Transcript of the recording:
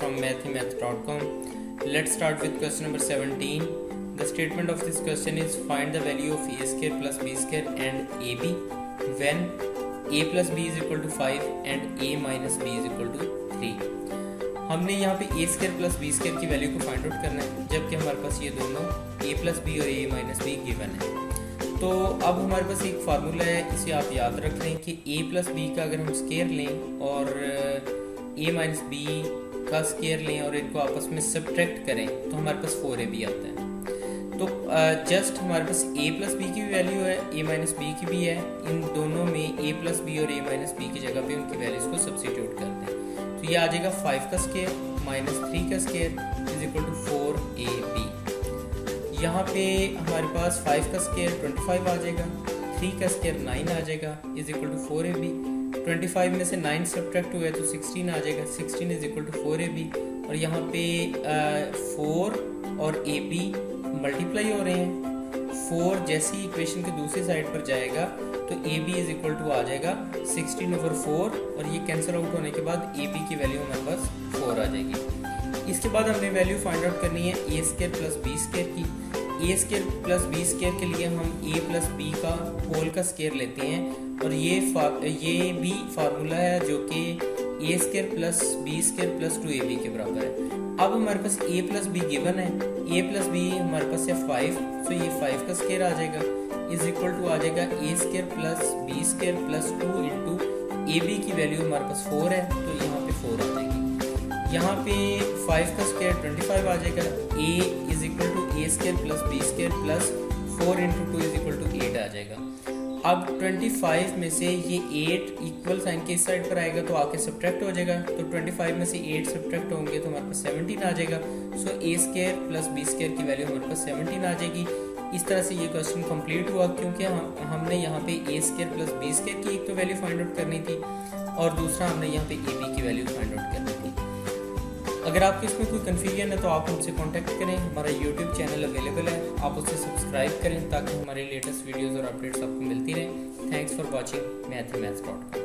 from mathemath.com. Let's start with question number 17. The statement of this question is find the value of a square plus b square and ab when a plus b is equal to 5 and a minus b is equal to 3. हमने यहाँ पे a square plus b square की value को find out करना है, जबकि हमारे पास ये दोनों a प्लस बी और a माइनस बी गिवन है। तो अब हमारे पास एक फार्मूला है, इसे आप याद रख लें कि a प्लस बी का अगर हम स्क्वायर लें और a माइनस बी का स्क्वायर लें और इनको आपस में सब्ट्रैक्ट करें तो हमारे पास 4ab आता है। तो जस्ट हमारे पास a प्लस बी की भी वैल्यू है, a माइनस बी की भी है, इन दोनों में a प्लस बी और a माइनस बी की जगह पे उनकी वैल्यूज़ को सब्स्टिट्यूट कर दें। तो ये आ जाएगा 5 का स्क्वायर माइनस 3 का square is equal to 4ab। यहाँ पे हमारे पास 5 का स्क्वायर 25 आ जाएगा, 3 का स्क्वायर 9 आ जाएगा इज इक्वल टू 4ab। 25 में से 9 सब्ट्रैक्ट हुआ है तो 16 आ जाएगा, 16 इज इक्वल टू 4ab। और यहाँ पे 4 और ab मल्टीप्लाई हो रहे हैं। 4 जैसी इक्वेशन के दूसरी साइड पर जाएगा तो ab इज इक्वल टू आ जाएगा 16/4 और ये कैंसिल आउट होने के बाद ab की वैल्यू हमारे पास 4 आ जाएगी। इसके बाद हमने वैल्यू फाइंड आउट करनी है a square plus b square की। a square plus b square के लिए हम a प्लस b का होल का स्क्वायर लेते हैं और ये भी फार्मूला है जो कि a square plus b square plus 2ab के बराबर है। अब हमारे पास a प्लस बी गिवन है, a प्लस बी हमारे पास है 5, तो ये 5 का स्क्वायर आ जाएगा इज इक्वल टू आ जाएगा a square plus b square plus 2 into ab की वैल्यू हमारे पास 4 है तो यहाँ पे 4 आ जाएगी। यहाँ पे 5 का स्क्वायर 25 आ जाएगा, a is equal to a square plus b square plus 4 into 2 is equal to 8 आ जाएगा। अब 25 में से ये 8 इक्वल साइन के इस साइड पर आएगा तो आके सब्ट्रैक्ट हो जाएगा, तो 25 में से 8 सब्ट्रैक्ट होंगे तो हमारे पास 17 आ जाएगा। सो a square plus b square की वैल्यू हमारे पास 17 आ जाएगी। इस तरह से ये क्वेश्चन कंप्लीट हुआ क्योंकि हमने यहाँ पे a square plus b square की एक तो वैल्यू फाइंड आउट करनी थी और दूसरा हमने यहाँ पे ab की वैल्यू फाइंड आउट करनी थी। अगर आपको इसमें कोई कन्फ्यूजन है तो आप हमसे कांटेक्ट करें, हमारा यूट्यूब चैनल अवेलेबल है, आप उसे सब्सक्राइब करें ताकि हमारे लेटेस्ट वीडियोस और अपडेट्स आपको मिलती रहें। Thanks for watching mathemath.com।